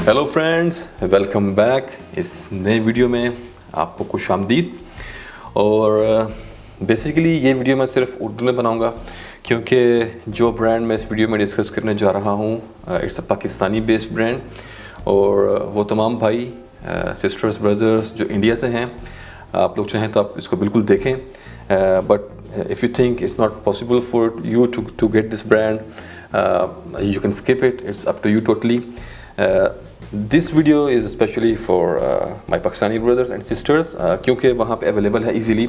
Hello friends, welcome back. इस नए video में आपको खुशामदीद। और बेसिकली ये वीडियो मैं सिर्फ उर्दू में बनाऊंगा क्योंकि जो ब्रांड मैं इस वीडियो में डिस्कस करने जा रहा हूँ it's a Pakistani based brand. और वो तमाम भाई सिस्टर्स ब्रदर्स जो इंडिया से हैं, आप लोग चाहें तो आप इसको बिल्कुल देखें। But if you think it's not possible for you to get this brand, you can skip it. It's up to you totally. This video is especially for my Pakistani brothers and sisters क्योंकि वहाँ पे available है easily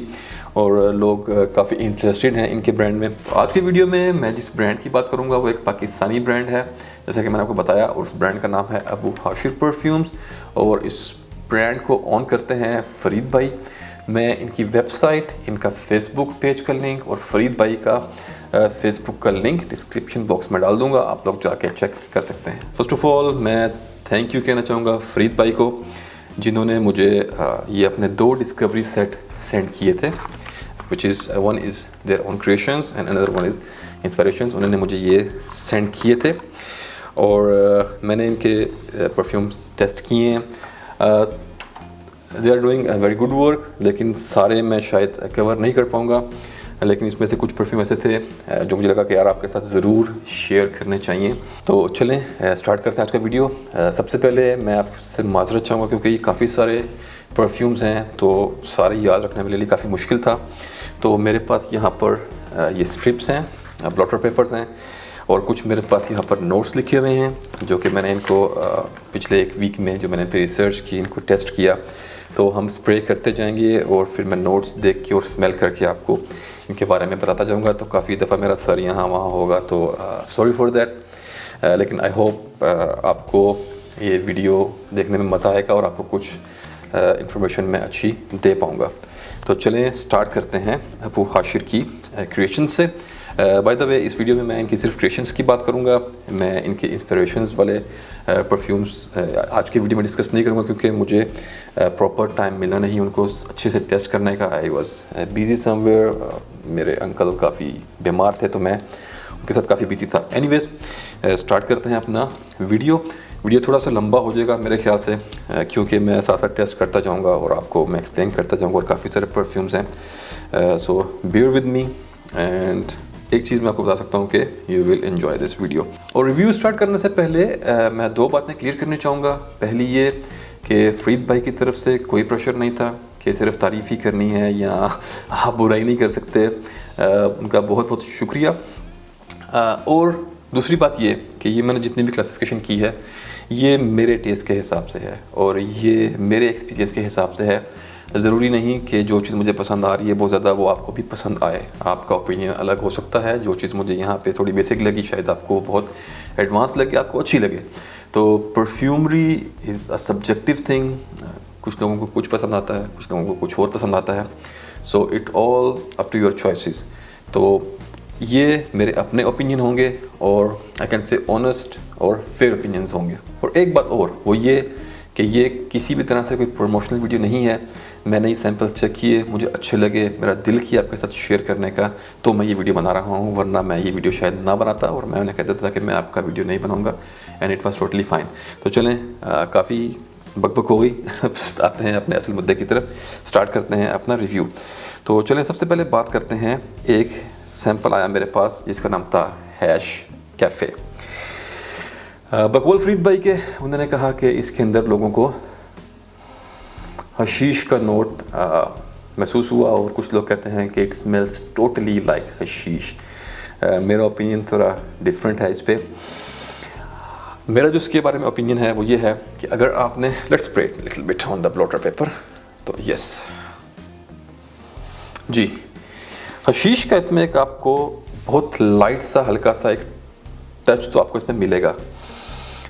और लोग काफ़ी interested हैं इनके brand में। तो आज के वीडियो में मैं जिस ब्रांड की बात करूँगा वो एक पाकिस्तानी ब्रांड है, जैसा कि मैंने आपको बताया, और उस ब्रांड का नाम है अबू हाशिर परफ्यूम्स। और इस ब्रांड को ऑन करते हैं फरीद भाई। मैं इनकी वेबसाइट, इनका फेसबुक पेज का लिंक और फरीद भाई का फेसबुक का लिंक डिस्क्रिप्शन बॉक्स में डाल दूंगा, आप लोग जाके चेक कर सकते हैं। फर्स्ट ऑफ ऑल मैं थैंक यू कहना चाहूँगा फरीद भाई को, जिन्होंने मुझे ये अपने 2 डिस्कवरी सेट सेंड किए थे, which is one is their own creations and another one is inspirations. उन्होंने मुझे ये सेंड किए थे और मैंने इनके परफ्यूम्स टेस्ट किए हैं। They are doing a very good work, लेकिन सारे मैं शायद कवर नहीं कर पाऊँगा, लेकिन इसमें से कुछ परफ्यूम ऐसे थे जो मुझे लगा कि यार आपके साथ ज़रूर शेयर करने चाहिए। तो चलें स्टार्ट करते हैं आज का वीडियो। सबसे पहले मैं आपसे माज़रत चाहूँगा क्योंकि ये काफ़ी सारे परफ्यूम्स हैं तो सारे याद रखने मेरे लिए काफ़ी मुश्किल था। तो मेरे पास यहाँ पर ये स्ट्रिप्स हैं, ब्लॉटर पेपर्स हैं, और कुछ मेरे पास यहाँ पर नोट्स लिखे हुए हैं जो कि मैंने इनको पिछले एक वीक में जो मैंने रिसर्च की, इनको टेस्ट किया। तो हम स्प्रे करते जाएंगे और फिर मैं नोट्स देख के और स्मेल करके आपको इनके बारे में बताता जाऊंगा। तो काफ़ी दफ़ा मेरा सर यहाँ वहाँ होगा, तो सॉरी फॉर दैट, लेकिन आई होप आपको ये वीडियो देखने में मज़ा आएगा और आपको कुछ इन्फॉर्मेशन मैं अच्छी दे पाऊँगा। तो चलें स्टार्ट करते हैं अबू हाशिर की क्रिएशन से। बाय द वे, इस वीडियो में मैं इनकी सिर्फ क्रिएशंस की बात करूंगा, मैं इनके इंस्पिरेशंस वाले परफ्यूम्स आज के वीडियो में डिस्कस नहीं करूंगा क्योंकि मुझे प्रॉपर टाइम मिला नहीं उनको अच्छे से टेस्ट करने का। आई वाज बिजी समवेयर, मेरे अंकल काफ़ी बीमार थे तो मैं उनके साथ काफ़ी बिजी था। एनीवेज स्टार्ट करते हैं अपना वीडियो थोड़ा सा लंबा हो जाएगा मेरे ख्याल से क्योंकि मैं साथ साथ टेस्ट करता जाऊँगा और आपको मैं एक्सप्लेन करता जाऊँगा, और काफ़ी सारे परफ्यूम्स हैं। सो बियर विद मी। एंड एक चीज़ मैं आपको बता सकता हूँ कि you will enjoy this video. और रिव्यू स्टार्ट करने से पहले मैं 2 बातें क्लियर करनी चाहूँगा। पहली ये कि फरीद भाई की तरफ से कोई प्रेशर नहीं था कि सिर्फ तारीफ़ ही करनी है या आप बुराई नहीं कर सकते। उनका बहुत बहुत शुक्रिया। और दूसरी बात ये कि ये मैंने जितनी भी क्लासिफिकेशन की है ये मेरे टेस्ट के हिसाब से है और ये मेरे एक्सपीरियंस के हिसाब से है। ज़रूरी नहीं कि जो चीज़ मुझे पसंद आ रही है बहुत ज़्यादा वो आपको भी पसंद आए, आपका ओपिनियन अलग हो सकता है। जो चीज़ मुझे यहाँ पे थोड़ी बेसिक लगी शायद आपको बहुत एडवांस लगे, आपको अच्छी लगे। तो perfumery is a subjective thing, कुछ लोगों को कुछ पसंद आता है, कुछ लोगों को कुछ और पसंद आता है। So it all up to your choices. तो ये मेरे अपने ओपिनियन होंगे और आई कैन से ऑनेस्ट और फेयर ओपिनियंस होंगे। और एक बात और वो ये कि ये किसी भी तरह से कोई प्रमोशनल वीडियो नहीं है। मैंने ये सैम्पल्स चेक किए, मुझे अच्छे लगे, मेरा दिल किया आपके साथ शेयर करने का, तो मैं ये वीडियो बना रहा हूँ, वरना मैं ये वीडियो शायद ना बनाता और मैं उन्हें कहता था कि मैं आपका वीडियो नहीं बनाऊँगा, and it was totally fine. तो चलें काफ़ी बकबक हो गई आते हैं अपने असल मुद्दे की तरफ, स्टार्ट करते हैं अपना रिव्यू। तो चलें सबसे पहले बात करते हैं, एक सैम्पल आया मेरे पास जिसका नाम था हैश कैफ़े। बकौल फरीद भाई के उन्होंने कहा कि इसके अंदर लोगों को हशीश का नोट महसूस हुआ और कुछ लोग कहते हैं कि it smells totally like hashish. मेरा ओपिनियन थोड़ा डिफरेंट है इस पर। मेरा जो इसके बारे में ओपिनियन है वो ये है कि अगर आपने let's spray little bit on the blotter paper, तो यस जी, हशीश का इसमें एक आपको बहुत लाइट सा हल्का सा एक टच तो आपको इसमें मिलेगा,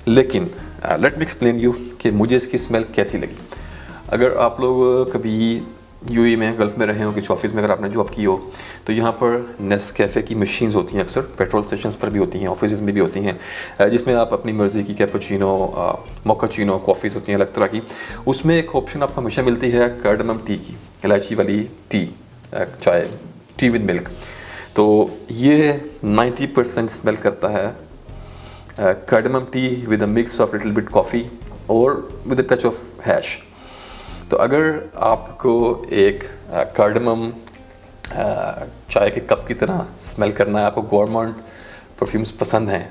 लेकिन लेट मी एक्सप्लेन यू कि मुझे इसकी स्मेल कैसी लगी। अगर आप लोग कभी यूएई में, गल्फ़ में रहे हो, किसी ऑफिस में अगर आपने जॉब की हो, तो यहाँ पर नेस्कैफ़े की मशीन्स होती हैं, अक्सर पेट्रोल स्टेशंस पर भी होती हैं, ऑफिस में भी होती हैं, जिसमें आप अपनी मर्ज़ी की कैपुचिनो, मोकाचिनो कॉफ़ीज़ होती हैं अलग तरह की। उसमें एक ऑप्शन आपको हमेशा मिलती है कार्डमम टी की, इलायची वाली टी, चाय, टी विद मिल्क। तो ये 90% स्मेल करता है cardamom tea with a mix of little bit coffee और with a touch of hash. तो अगर आपको एक कार्डमम चाय के कप की तरह स्मेल करना है, आपको गवर्नमेंट परफ्यूम्स पसंद हैं,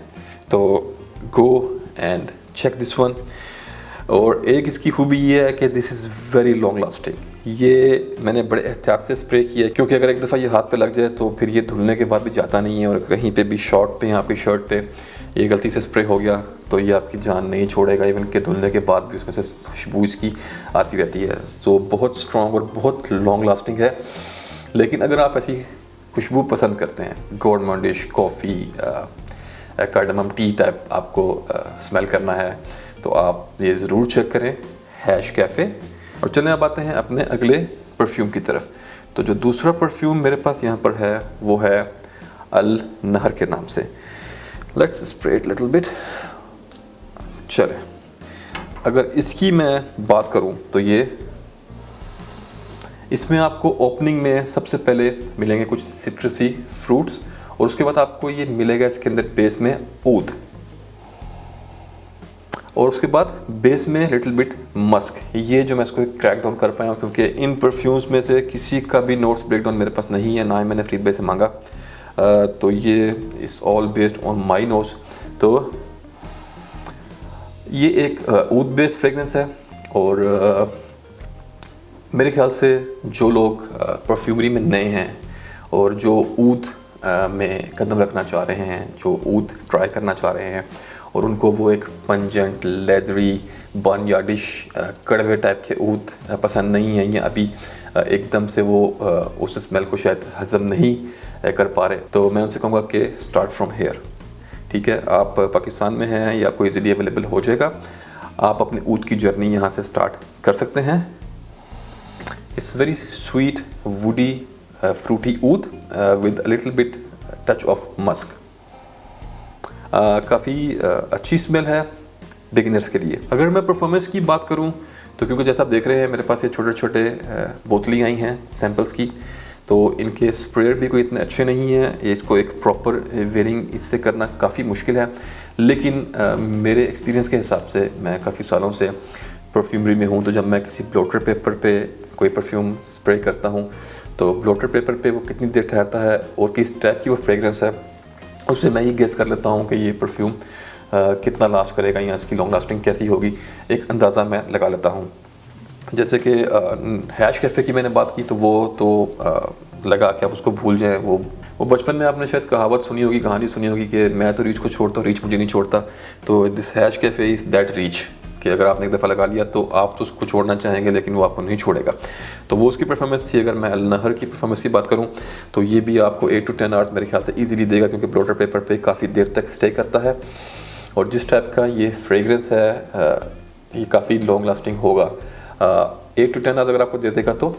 तो go and check this one. और एक इसकी खूबी ये है कि this is very long lasting. ये मैंने बड़े एहतियात से स्प्रे किया है, क्योंकि अगर एक दफ़ा ये हाथ पे लग जाए तो फिर ये धुलने के बाद भी जाता नहीं है, और कहीं पे भी शॉर्ट पे या आपकी शर्ट पे ये गलती से स्प्रे हो गया तो ये आपकी जान नहीं छोड़ेगा। इवन के धुलने के बाद भी उसमें से खुशबू इसकी आती रहती है। तो बहुत स्ट्रॉन्ग और बहुत लॉन्ग लास्टिंग है। लेकिन अगर आप ऐसी खुशबू पसंद करते हैं, government dish, coffee, cardamom tea type आपको स्मेल करना है, तो आप ये ज़रूर चेक करें हैश कैफ़े। और चलें अब आते हैं अपने अगले परफ्यूम की तरफ। तो जो दूसरा परफ्यूम मेरे पास यहाँ पर है वो है अल नहर के नाम से। Let's spray it little bit. चलें, अगर इसकी मैं बात करूँ तो ये इसमें आपको ओपनिंग में सबसे पहले मिलेंगे कुछ सिट्रसी फ्रूट्स, और उसके बाद आपको ये मिलेगा इसके अंदर बेस में ऊद, और उसके बाद बेस में लिटिल बिट मस्क। ये जो मैं इसको क्रैक डाउन कर पाया हूँ, क्योंकि इन परफ्यूम्स में से किसी का भी नोट्स ब्रेकडाउन मेरे पास नहीं है, ना ही मैंने फ्रीड से मांगा। तो ये is all based on my notes. तो ये एक ऊद बेस्ड फ्रेगरेंस है, और मेरे ख्याल से जो लोग परफ्यूमरी में नए हैं और जो ऊद में कदम रखना चाह रहे हैं, जो ऊद ट्राई करना चाह रहे हैं, और उनको वो एक पंजेंट, लेदरी, बर्नयार्डिश, कड़वे टाइप के ऊद पसंद नहीं है, या अभी एकदम से वो उस स्मेल को शायद हज़म नहीं कर पा रहे, तो मैं उनसे कहूँगा कि स्टार्ट फ्रॉम हेयर। ठीक है, आप पाकिस्तान में हैं, ये आपको इजीली अवेलेबल हो जाएगा। आप अपने ऊद की जर्नी यहाँ से स्टार्ट कर सकते हैं। It's very sweet, woody, fruity oud with a little bit touch of musk. काफ़ी अच्छी स्मेल है बिगिनर्स के लिए। अगर मैं परफॉर्मेंस की बात करूं तो क्योंकि जैसा आप देख रहे हैं मेरे पास ये छोटे छोटे बोतलें आई हैं सैम्पल्स की, तो इनके स्प्रेयर भी कोई इतने अच्छे नहीं हैं। इसको एक प्रॉपर वेयरिंग इससे करना काफ़ी मुश्किल है, लेकिन मेरे एक्सपीरियंस के हिसाब से मैं काफ़ी सालों से परफ्यूमरी में हूँ, तो जब मैं किसी ब्लोटर पेपर पे कोई परफ्यूम स्प्रे करता हूँ तो ब्लोटर पेपर पे वो कितनी देर ठहरता है और किस टाइप की वो फ्रेगरेंस है, उससे मैं ये गेस कर लेता हूँ कि ये परफ्यूम कितना लास्ट करेगा या इसकी लॉन्ग लास्टिंग कैसी होगी, एक अंदाज़ा मैं लगा लेता हूँ। जैसे कि हैश कैफ़े की मैंने बात की, तो वो तो लगा कि आप उसको भूल जाएं। वो बचपन में आपने शायद कहावत सुनी होगी, कहानी सुनी होगी कि मैं तो रीच को छोड़ता हूँ, रीच मुझे नहीं छोड़ता। तो this hash cafe is that reach, कि अगर आपने एक दफ़ा लगा लिया तो आप तो उसको छोड़ना चाहेंगे लेकिन वो आपको नहीं छोड़ेगा। तो वो उसकी परफॉर्मेंस थी। अगर मैं अल नहर की परफॉर्मेंस की बात करूँ तो ये भी आपको 8 to 10 आवर्स मेरे ख्याल से ईजिली देगा, क्योंकि ब्लोटर पेपर पे काफ़ी देर तक स्टे करता है, और जिस टाइप का ये फ्रेगरेंस है ये काफ़ी लॉन्ग लास्टिंग होगा। 8 to 10 आवर्स अगर आपको दे देगा तो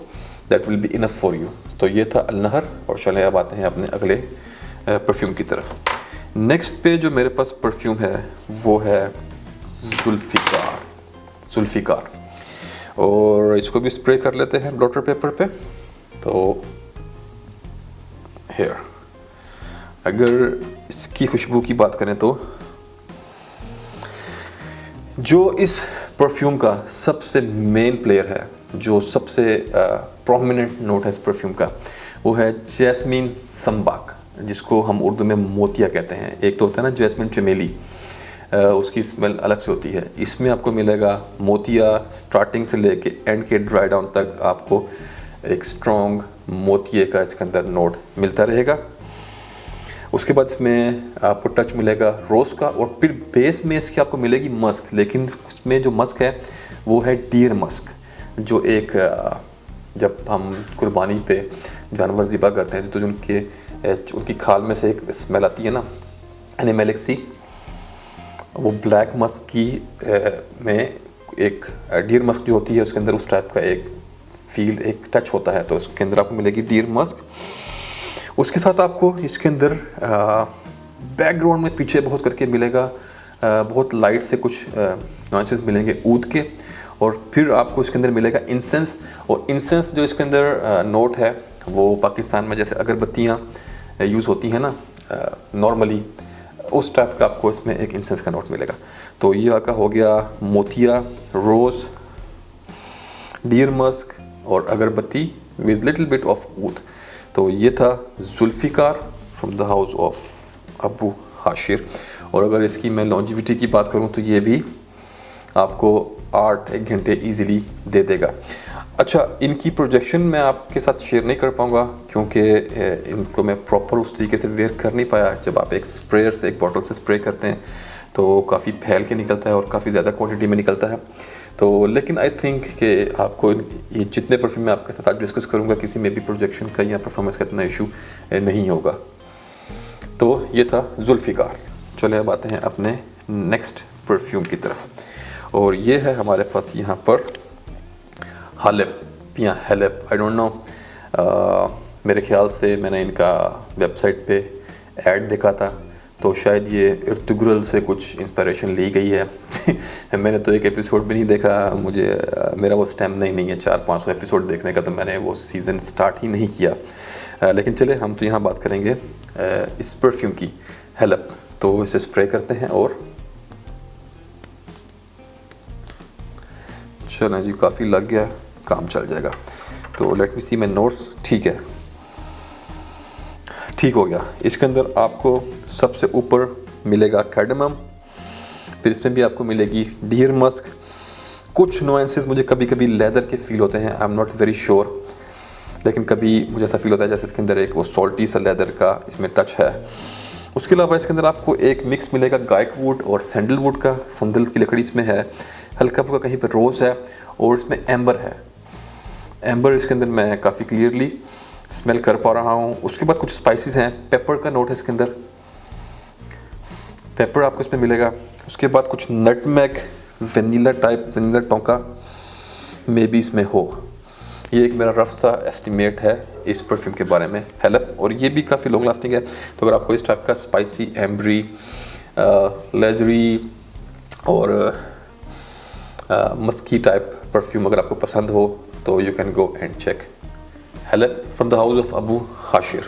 that will be enough for you. तो ये था अल नहर, और चलें अब आते हैं अपने अगले परफ्यूम की तरफ। नेक्स्ट पे जो मेरे पास परफ्यूम है वो है जुल्फ़िकार, और इसको भी स्प्रे कर लेते हैं ब्लोटर पेपर पे। तो हेयर, अगर इसकी खुशबू की बात करें तो जो इस परफ्यूम का सबसे मेन प्लेयर है, जो सबसे प्रोमिनेंट नोट है इस परफ्यूम का, वो है जैस्मीन संबाक, जिसको हम उर्दू में मोतिया कहते हैं। एक तो होता है ना जैस्मिन चमेली, उसकी स्मेल अलग से होती है। इसमें आपको मिलेगा मोतिया, स्टार्टिंग से लेके एंड के ड्राई डाउन तक आपको एक स्ट्रॉन्ग मोतिये का इसके अंदर नोट मिलता रहेगा। उसके बाद इसमें आपको टच मिलेगा रोज़ का, और फिर बेस में इसकी आपको मिलेगी मस्क, लेकिन इसमें जो मस्क है वो है डीर मस्क, जो एक जब हम कुर्बानी पे जानवर ज़िबा करते हैं तो जो उनकी खाल में से एक स्मेल आती है ना, एनिमेलिक सी, वो ब्लैक मस्क की में एक डीर मस्क जो होती है उसके अंदर उस टाइप का एक फील, एक टच होता है, तो उसके अंदर आपको मिलेगी डीर मस्क। उसके साथ आपको इसके अंदर बैकग्राउंड में पीछे बहुत करके मिलेगा बहुत लाइट से कुछ नॉइसेस मिलेंगे ऊद के, और फिर आपको इसके अंदर मिलेगा इंसेंस। और इंसेंस जो इसके अंदर नोट है वो पाकिस्तान में जैसे अगरबत्तियाँ यूज़ होती हैं ना नॉर्मली, उस टाइप का आपको इसमें एक इंसेंस का नोट मिलेगा। तो ये आपका हो गया मोतिया, रोज़, डियर मस्क और अगरबत्ती with little bit of oud. तो ये था Zulfiqar from the house of Abu Hashir. और अगर इसकी मैं लॉन्जिविटी की बात करूँ तो ये भी आपको 8-1 घंटे इजीली दे देगा। अच्छा, इनकी प्रोजेक्शन मैं आपके साथ शेयर नहीं कर पाऊँगा क्योंकि इनको मैं प्रॉपर उस तरीके से वेयर कर नहीं पाया। जब आप एक स्प्रेयर से, एक बॉटल से स्प्रे करते हैं तो काफ़ी फैल के निकलता है और काफ़ी ज़्यादा क्वांटिटी में निकलता है। तो लेकिन आई थिंक कि आपको ये जितने परफ्यूम मैं आपके साथ आज डिस्कस करूँगा, किसी में भी प्रोजेक्शन का या परफॉर्मेंस का इतना इशू नहीं होगा। तो ये था जुल्फ़िकार। चले अब आते हैं अपने नेक्स्ट परफ्यूम की तरफ, और ये है हमारे पास यहाँ पर हालेप या हेलेप, आई डोंट नो। मेरे ख्याल से मैंने इनका वेबसाइट पे ऐड देखा था, तो शायद ये इर्तुगरुल से कुछ इंस्पिरेशन ली गई है। मैंने तो एक एपिसोड भी नहीं देखा, मुझे मेरा वो स्टैमिना नहीं है 400-500 एपिसोड देखने का, तो मैंने वो सीज़न स्टार्ट ही नहीं किया। लेकिन चले, हम तो यहाँ बात करेंगे इस परफ्यूम की, हेलेप। तो इसे स्प्रे करते हैं और चलें जी, काफ़ी लग गया, काम चल जाएगा। तो let me see my notes. ठीक है, ठीक हो गया। इसके अंदर आपको सबसे ऊपर मिलेगा कैडमम, फिर इसमें भी आपको मिलेगी डियर मस्क। कुछ नुएंसेस मुझे कभी कभी लेदर के फील होते हैं, I am not very sure, लेकिन कभी मुझे ऐसा फील होता है जैसे इसके अंदर एक वो सॉल्टी सा लेदर का इसमें टच है। उसके अलावा इसके अंदर आपको एक मिक्स मिलेगा गायक वुड और सैंडलवुड का, संदल की लकड़ी इसमें है, हल्का फुल्का कहीं पर रोज़ है और इसमें एम्बर है। एम्बर इसके अंदर मैं काफ़ी क्लियरली स्मेल कर पा रहा हूँ। उसके बाद कुछ स्पाइसेस हैं, पेपर का नोट है इसके अंदर, पेपर आपको इसमें मिलेगा। उसके बाद कुछ nutmeg, vanilla type, vanilla tonka मे भी इसमें हो। ये एक मेरा रफ सा एस्टिमेट है इस परफ्यूम के बारे में, हेलेप। और ये भी काफ़ी लॉन्ग लास्टिंग है। तो अगर आपको इस टाइप का स्पाइसी, एम्बरी, लेदरी और मस्की टाइप परफ्यूम अगर आपको पसंद हो तो you can go and check हेलेप from the house of Abu Hashir.